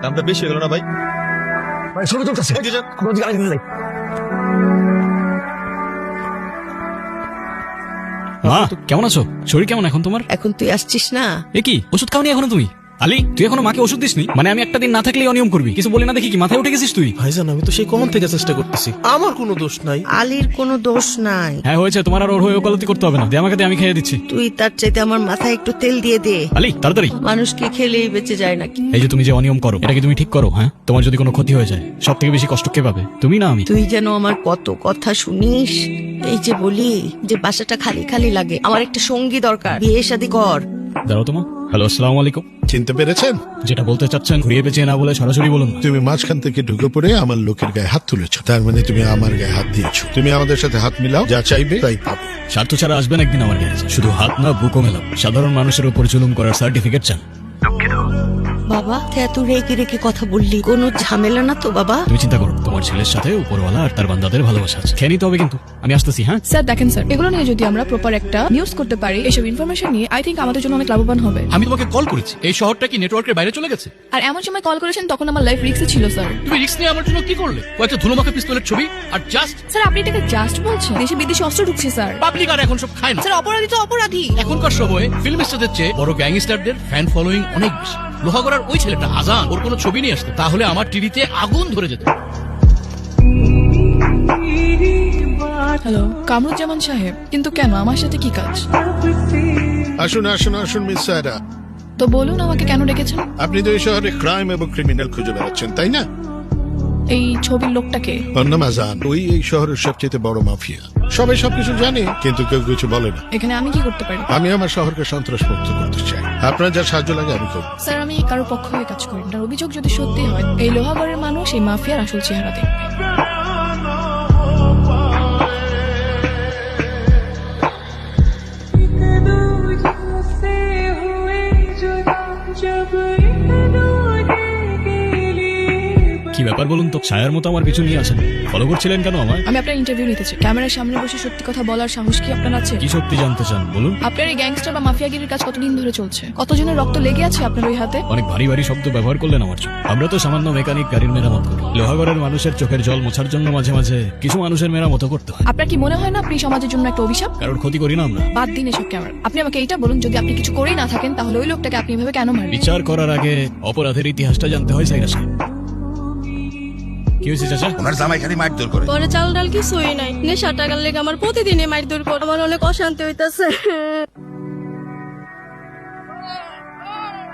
দামটা বেশি হয়ে গেল না ভাই? ভাই ছবি তুলতেছে, এই দুজন। কোনো দিকে আগে নিয়ে যাই। মা কেমন আছো? শরীর কেমন এখন তোমার? এখন তুই আসছিস না? এ কি ওষুধ খাওনি এখনো তুমি? আলী তুই এখনো মাকে ওষুধ দিসনি? মানে আমি একটা দিন না থাকলেই অনিয়ম করবি, কিছু বলি না দেখি কি মাথায় উঠে গেছিস তুই? ভাইজান আমি তো সেই কখন থেকে চেষ্টা করতেছি, আমার কোনো দোষ নাই। আলীর কোনো দোষ নাই। হ্যাঁ হয়েছে, তোমার আর ওর হয়ে ওকালতি করতে হবে না, দে আমাকে, দে আমি খেয়ে দিচ্ছি। তুই তার চাইতে আমার মাথায় একটু তেল দিয়ে দে। আলী তাড়াতাড়ি। মানুষকে খেলেই বেঁচে যায় নাকি? এই যে তুমি যে অনিয়ম করো, এটা কি তুমি ঠিক করো? হ্যাঁ, তোমার যদি কোনো ক্ষতি হয়ে যায় সব থেকে বেশি কষ্ট কে পাবে, তুমি না আমি? তুই যেন আমার কত কথা শুনিস। এই যে বলি যে বাসাটা খালি খালি লাগে, আমার একটা সঙ্গী দরকার, বিয়ে শাদী কর। দাঁড়াও তোমার। হ্যালো, আসসালামু আলাইকুম। চিনতে পেরেছেন? যেটা বলতে চাচ্ছেন ঘুরিয়ে পেঁচিয়ে না বলে সরাসরি বলুন না। তুমি মাঝখান থেকে ঢুকে পড়ে আমার লোকের গায়ে হাত তুলেছো, তার মানে তুমি আমার গায়ে হাত দিয়েছো। তুমি আমাদের সাথে হাত মিলাও, যা চাইবে তাই পাবো। স্বার্থ ছাড়া আসবেন একদিন আমার কাছে, শুধু হাত না বুকও মেলাম। সাধারণ মানুষের উপর জুলুম করার সার্টিফিকেট চান? বাবা তুই এত রেগে রেগে কথা বললি, কোনো ঝামেলা না তো বাবা? তুমি চিন্তা করো, তোমার ছেলের সাথে উপরওয়ালা আর তার বান্দাদের ভালোবাসা আছে। খেয়ে নিতে হবে কিন্তু, আমি আসতেছি। হ্যাঁ স্যার দেখেন স্যার, এগুলো নিয়ে যদি আমরা প্রপার একটা নিউজ করতে পারি, এসব ইনফরমেশন নিয়ে আই থিঙ্ক আমাদের জন্য অনেক লাভবান হবে। আমি তোমাকে কল করেছি, এই শহরটা কি নেটওয়ার্কের বাইরে চলে গেছে? আর এমন সময় কল করেছেন তখন আমার লাইফ রিস্কে ছিল স্যার। তুমি রিস্ক নিয়ে আমার জন্য কি করলে? কয়েকটা ধুলোমাখা পিস্তলের ছবি আর জাস্ট। স্যার আপনি এটাকে জাস্ট বলছেন? দেশে বিদেশে অস্ত্র ঢুকছে স্যার। পাবলিক আর এখন সব খায় না। স্যার অপরাধী তো অপরাধী। এখনকার সময়ে ফিল্ম স্টারদের চেয়ে বড় গ্যাংস্টারদের ফ্যান ফলোইং অনেক বেশি। লোহাগড়ার ওই ছেলেটা আজান, ওর কোনো ছবি নিয়ে আসতো তাহলে আমার টিভিতে আগুন ধরে যেত। হ্যালো কামরুজ্জামান সাহেব, কিন্তু কেন, আমার সাথে কি কাজ? আসুন আসুন আসুন মিস সায়রা, তো বলুন আমাকে কেন ডেকেছেন? আপনি তো এই শহরে ক্রাইম এবং ক্রিমিনাল খুঁজে বেড়াচ্ছেন, তাই না? এই ছবির লোকটাকে? ওর নাম আজান, ওই এই শহরের সবচেয়ে বড় মাফিয়া। সবাই সবকিছু জানে কিন্তু কেউ কিছু বলে না। এখানে আমি কি করতে পারি? আমি আমার শহরকে সন্ত্রাস মুক্ত করতে চাই, আপনার যা সাহায্য লাগে আমি করব। স্যার আমি কারো পক্ষ হয়ে কাজ করি না। অভিযোগ যদি সত্যি হয়, এই লোহাগড়ের মানুষ এই মাফিয়ার আসল চেহারা দেখবে। কি ব্যাপার বলুন তো? ছায়ার মতো আমার পিছু নিয়ে আসেন, ফলো করছিলেন কেন আমার? আমি আপনার ইন্টারভিউ নিতে চাই। ক্যামেরার সামনে বসে সত্যি কথা বলার সাহস কি আপনার আছে? কি সত্যি জানতে চান বলুন? আপনার এই গ্যাংস্টার বা মাফিয়াগিরির কাজ কতদিন ধরে চলছে? কতজনের রক্ত লেগে আছে আপনার ওই হাতে? অনেক ভারী ভারী শব্দ ব্যবহার করলেন আমার জন্য। আমরা তো সামান্য মেকানিক, গাড়ির মেরামত করি। লোহাগড়ের মানুষের চোখের জল মোছার জন্য মাঝে মাঝে কিছু মানুষের মেরামত করতে হয়। আপনার কি মনে হয় না আপনি সমাজের জন্য একটা অভিশাপ? কারোর ক্ষতি করি না আমরা। বাদ দিন এসব ক্যামেরা। আপনি আমাকে এইটা বলুন, যদি আপনি কিছু করেই না থাকেন তাহলে ওই লোকটাকে আপনি এভাবে কেন মারবেন? বিচার করার আগে অপরাধের ইতিহাসটা জানতে হয় সাইরা সাহেব। কি হয়েছে চাচা? ওনার জামাই খালি মারধর করে। পরে চাল ডাল কিছুই নাই, নেশা টাকার লেগে আমার প্রতিদিনই মারধর করে, আমার অনেক অশান্তি হইতাছে।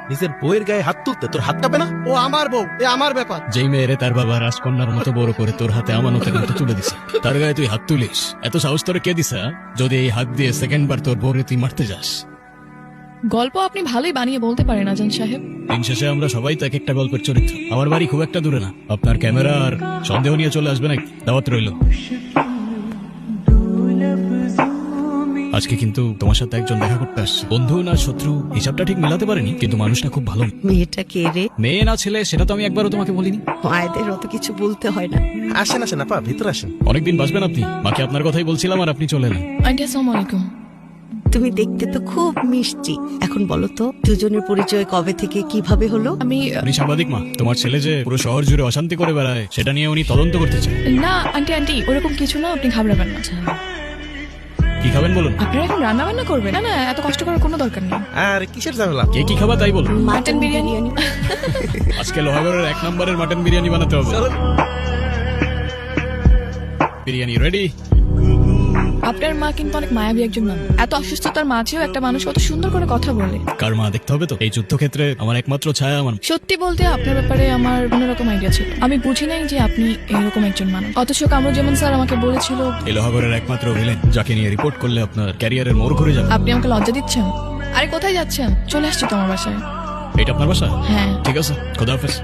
নিজের বউয়ের গায়ে হাত তুলতে তোর হাত কাঁপে না? ও আমার বউ, এ আমার ব্যাপার। যেই মেয়েরে তার বাবা রাজকন্যার মতো বড় করে তোর হাতে আমানতের মতো তুলে দিছে, তার গায়ে তুই হাত তুলিস? এত সাহস তোরে কে দিছে? যদি এই হাত দিয়ে সেকেন্ড বার তোর বউরে তুই মারতে যাস? গল্প আপনি ভালোই বানিয়ে বলতে পারেন আজান সাহেব। দিন শেষে আমরা সবাই তো এক একটা গল্পের চরিত্র। আমার বাড়ি খুব একটা দূরে না, আপনার ক্যামেরা আর সন্দেহ নিয়ে চলে আসবে নাকি? দাওয়াত রইল। আজকে কিন্তু তোমার সাথে একজন দেখা করতে আসছে, বন্ধু না শত্রু হিসাবটা ঠিক মেলাতে পারেনি, কিন্তু মানুষটা খুব ভালো। মেয়েটা কে রে? মেয়ে না ছেলে সেটা তো আমি একবারও তোমাকে বলিনি। মায়েদের অত কিছু বলতে হয় না। আসেন আসেন আপা, ভিতরে আসেন। অনেকদিন বাঁচবেন আপনি, মাকে আপনার কথাই বলছিলাম আর আপনি চলে এলেন। আন্টি আসসালামু আলাইকুম। তুমি দেখতে তো খুব মিষ্টি। এখন বলো তো দুজনের পরিচয় কবে থেকে কিভাবে হলো? আমি আপনি সাংবাদিক মা, তোমার ছেলে যে পুরো শহর জুড়ে অশান্তি করে বেড়ায় সেটা নিয়ে উনি তদন্ত করতে চান। না আন্টি আন্টি ওরকম কিছু না, আপনি ঘাবড়াবেন না। কি খাবেন বলুন? আপনারা এখন রান্না বান্না করবেন? না না, এত কষ্ট করার কোনো দরকার নেই। আর কিসের ঝামেলা? কে কি খাবা তাই বলুন। মাটন বিরিয়ানি। আজকে লোহাগড়ের 1 নম্বরের মাটন বিরিয়ানি বানাতে হবে। বিরিয়ানি রেডি। আপনার মা কিন্তু অনেক মায়াবী একজন মানুষ। এত অসুস্থতার মাঝেও একটা মানুষ কত সুন্দর করে কথা বলে। কার মা দেখতে হবে তো? এই যুদ্ধক্ষেত্রে আমার একমাত্র ছায়া আমার। সত্যি বলতে আপনার ব্যাপারে আমার অন্যরকম আইডিয়া ছিল। আমি বুঝি নাই যে আপনি এরকম একজন মানুষ। অথচ কামরুজ্জামান স্যার আমাকে বলেছিল এই লোহাগড়ের একমাত্র ভিলেন যাকে নিয়ে রিপোর্ট করলে আপনার ক্যারিয়ারের মোড় ঘুরে যাবে। আপনি আমাকে লজ্জা দিচ্ছেন। আরে কোথায় যাচ্ছেন? চলে আসছি তো আমার বাসায়। এটা আপনার বাসা? হ্যাঁ। ঠিক আছে, খোদা হাফেজ।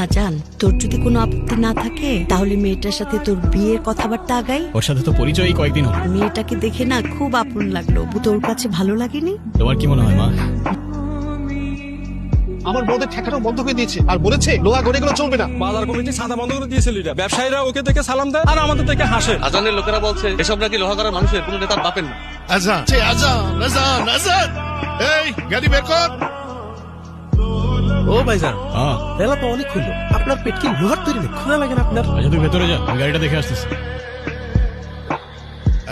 আজান, তোর যদি কোনো আপত্তি না থাকে তাহলে মেয়েটার সাথে তোর বিয়ের কথাবার্তা আগাই। ওর সাথে তো পরিচয়ই কয়েকদিন হলো। মেয়েটাকে দেখে না খুব আপন লাগলো, তোর কাছে ভালো লাগেনি? তোমার কি মনে হয় মা? আমার বউদের ঠেকানো বন্ধ করে দিয়েছে আর বলেছে লোহা গড়ে গুলো চলবে না। বাজার কমিটি সাদা বন্ধ করে দিয়েছিল। ব্যবসায়ীরা ওকে দেখে সালাম দেয় আর আমাদের থেকে হাসে। আজানের লোকেরা বলছে এসব নাকি লোহাগড়ার মানুষের কোনো নেতার বাপের না। আজান আজান আজান আজান, এই গাড়ি বের কর। ও ভাইজান, হ্যাঁ বেলা তো অনেক হইলো, আপনার পেট কি লোহার তৈরি না? খোলা লাগে না আপনার? আচ্ছা তুই ভেতরে যা, আমি গাড়িটা দেখে আসতেছি।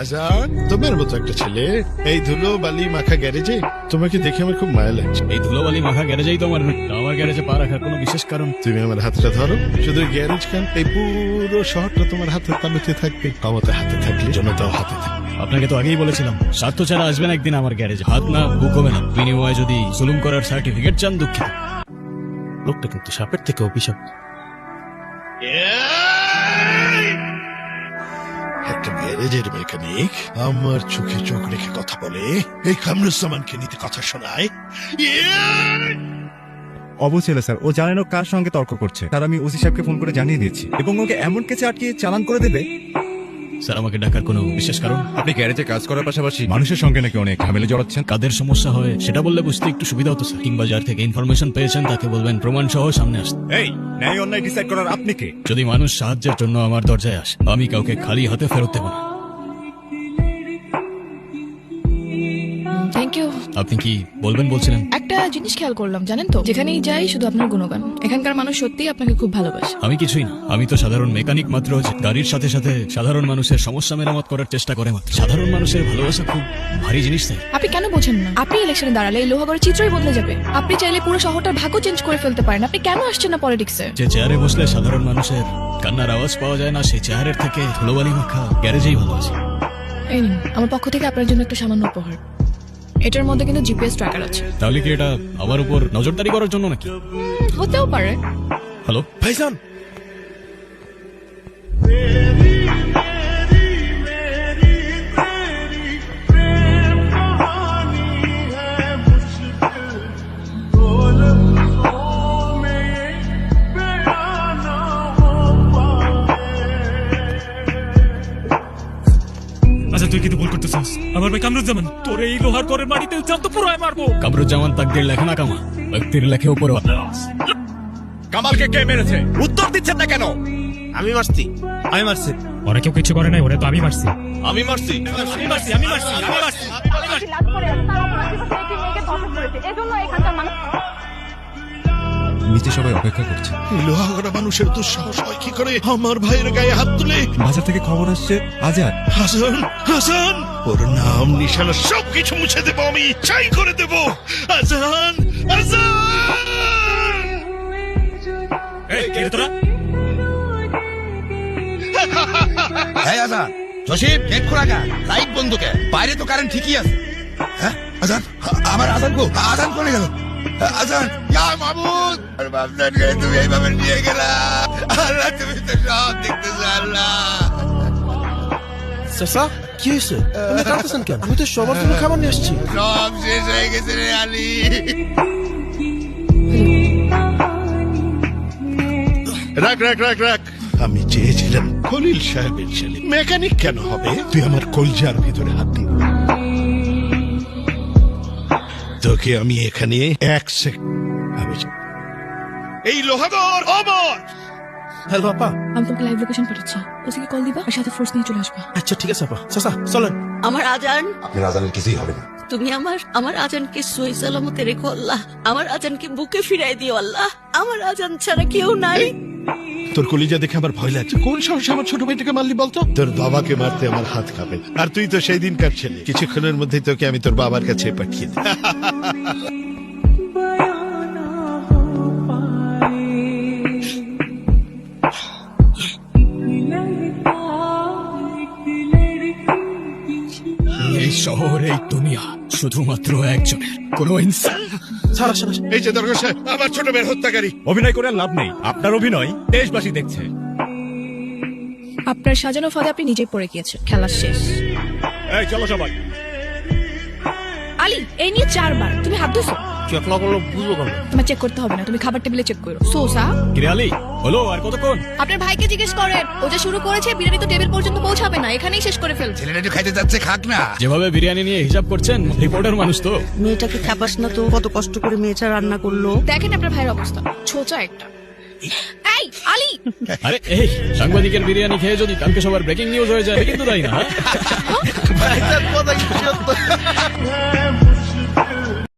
আজান, তোমার মতো একটা ছেলে এই ধুলো বালি মাখা গ্যারেজে, তোমাকে দেখে আমার খুব মায়া লাগছে। এই ধুলোবালি মাখা গ্যারেজেই তোমার আমার গ্যারেজে পা রাখার কোনো বিশেষ কারণ? তুমি আমার হাতটা ধরো, শুধু গ্যারেজ কেন, এই পুরো শহরটা তোমার হাতের তালুতে থাকবে। ক্ষমতা হাতে থাকলে জনতাও হাতে থাকবে। আপনাকে তো আগেই বলেছিলাম, স্বার্থ ছাড়া আসবেন একদিন আমার গ্যারেজে, হাত না বুক হবে না। বিনিময়ে যদি জুলুম করার সার্টিফিকেট চান, দুঃখিত। লোকটা কিন্তু সাপের থেকে অভিশাপ। একটা গ্যারেজের মেকানিক আমার চোখে চোখ রেখে কথা বলে, এই কামরুজ্জামানকে নিতে কথা শোনায়। অবশ্যই স্যার, ও জানেন ও কার সঙ্গে তর্ক করছে। তার আমি ওসি সাহেবকে ফোন করে জানিয়ে দিয়েছি এবং ওকে এমন কেসে আটকে চালান করে দেবে। স্যার, আমাকে ডাকার কোনো বিশেষ কারণ? আপনি গ্যারেজে কাজ করার পাশাপাশি মানুষের সঙ্গে নাকি অনেক ঝামেলা জড়াচ্ছেন। কাদের সমস্যা হয় সেটা বললে বুঝতে একটু সুবিধা হতো স্যার। কিংবা যার থেকে ইনফরমেশন পেয়েছেন তাকে বলবেন প্রমাণ সহ সামনে আসতে। এই ন্যায় অন্যায় ডিসাইড করার আপনি কে? যদি মানুষ সাহায্যের জন্য আমার দরজায় আসে, আমি কাউকে খালি হাতে ফেরত দেব না। Thank you. আপনি কি বলবেন বলছিলেন? একটা জিনিস খেয়াল করলাম, জানেন তো, যেখানেই যাই শুধু আপনার গুণগান। এখানকার মানুষ সত্যিই আপনাকে খুব ভালোবাসে। আমি কিছুই না, আমি তো সাধারণ মেকানিক মাত্র, যে গাড়ির সাথে সাথে সাধারণ মানুষের সমস্যা মেরামত করার চেষ্টা করে মাত্র। সাধারণ মানুষের ভালোবাসা খুব ভারী জিনিস তাই। আপনি কেন বোঝেন না? আপনি ইলেকশনে দাঁড়ালে এই লোহাগড়ের চিত্রই বদলে যাবে। আপনি চাইলে পুরো শহরটার ভাগ্য চেঞ্জ করে ফেলতে পারেন। আপনি কেন আসছেন না পলিটিক্সে? যে চেয়ারে বসলে সাধারণ মানুষের কান্নার আওয়াজ পাওয়া যায় না, সেই চেয়ারের থেকে ধুলোবালি মাখা গ্যারেজেই ভালো আছে। এই নিন, আমার পক্ষ থেকে আপনার জন্য একটা সামান্য উপহার। এটার মধ্যে কিন্তু জিপিএস ট্র্যাকার আছে। তাহলে কি এটা আমার উপর নজরদারি করার জন্য নাকি? হতেও পারে। হ্যালো ভাইজান, আচ্ছা তুই কিন্তু ভুল করতেছিস। আমার ভাই কামরুজ্জামান তোর এই লোহার ঘরের মাটিতে জাম তো পুরো মারবো। কামরুজ্জামান তাকদির লেখা না কামা, ব্যক্তির লেখে উপর। কামালকে কে মেরেছে? উত্তর দিচ্ছেন না কেন? আমি মারছি। আমি মারছি। ওরা কেউ কিছু করে নাই, ওরা তো আমি মারছি। আমি মারছি। নিচে সবাই অপেক্ষা করছে। এই লোহাগড়া মানুষের দুঃসাহস হয় কি করে আমার ভাইয়ের গায়ে হাত তুলে? বাজার থেকে খবর আসছে আজাদ। হাসান, হাসান, ওর নাম নিশানা সবকিছু মুছে দেবো, আমি চাই করে দেব। আজান, আজান। এই কে রে তোরা? হ্যাঁ আজান, জসিম গেট খোলা কা, লাইট বন্ধ কে, বাইরে তো কারেন্ট ঠিকই আছে। হ্যাঁ আজান, আমার আজান কো, আজান করে গেল। আজান, ইয়া মাহমুদ, আর বাপদানকে তুমি এইভাবে নিয়ে গেলা। আল্লাহ, তুমি তো সব দেখতেছো আল্লাহ। চাচা, কি হয়েছে? আপনি কাঁদতেছেন কেন? আমি তো সবার জন্য খাবার নিয়ে আসছি। সব শেষ হয়ে গেছে রে আলী। রাখ রাখ রাখ রাখ। আমি চেয়েছিলাম খলিল সাহেবের ছেলে মেকানিক কেন হবে? তুই আমার কলজার ভিতরে হাত দিবি। তোকে আমি এখানে এক সেকেন্ড। এই লোহাগড় অমর। হ্যালো আপা। আমি তোমাকে লাইভ লোকেশন পাঠাচ্ছি, ওসিকে কল দিবা আর সাথে ফোর্স নিয়ে চলে আসবা। আচ্ছা ঠিক আছে আপা। চাচা চলেন। আমার আজান, আপনার আজানের কিছুই হবে না। তুমি আমার আজানকে সহি সালামতে রেখো আল্লাহ। আমার আজানকে বুকে ফিরাই দিও আল্লাহ। আমার আজান ছাড়া কেউ নাই। তোর কলিজা দেখে আমার ভয় লাগছে। কোন সাহসে আমার ছোট ভাইটাকে মারলি বলতো? তোর বাবাকে মারতে আমার হাত কাঁপে। আর তুই তো সেই দিনকার ছেলে। কিছুক্ষণের মধ্যেই তোকে আমি তোর বাবার কাছে পাঠিয়ে দিই। এই শহর, এই দুনিয়া শুধুমাত্র একজনের, কোনো ইনসান। ছাড়া ছাড়া। এই যে দরগা সাহেব, আমার ছোট ভাইয়ের হত্যাকারী। অভিনয় করে আর লাভ নেই, আপনার অভিনয় দেশবাসী দেখছে। আপনার সাজানো ফাঁদে আপনি নিজেই পড়ে গিয়েছেন। খেলা শেষ। এই চলো সবাই। আলী, এই নিয়ে 4 বার তুমি হাত ধুছো। চেক না করলে বুঝবো কেন? তোমার চেক করতে হবে না, তুমি খাবার টেবিলে চেক করো। সোসা, কিরে আলী, হলো আর কতক্ষণ? আপনার ভাইকে জিজ্ঞেস করেন, ও যে শুরু করেছে বিরিয়ানি তো টেবিল পর্যন্ত পৌঁছাবে না, এখানেই শেষ করে ফেলবে। ছেলেটা একটু খাইতে যাচ্ছে, খাক না। যেভাবে বিরিয়ানি নিয়ে হিসাব করছেন, রিপোর্টার মানুষ তো। মেয়েটাকে খাবাস না তো, কত কষ্ট করে মেয়েটা রান্না করলো। দেখেন আপনার ভাইয়ের অবস্থা, ছোচা একটা। এই আলী, আরে এই সাংবাদিকের বিরিয়ানি খেয়ে যদি কালকে সবার ব্রেকিং নিউজ হয়ে যায়, কিন্তু তাই না। ভাইজান কথা কি সত্য?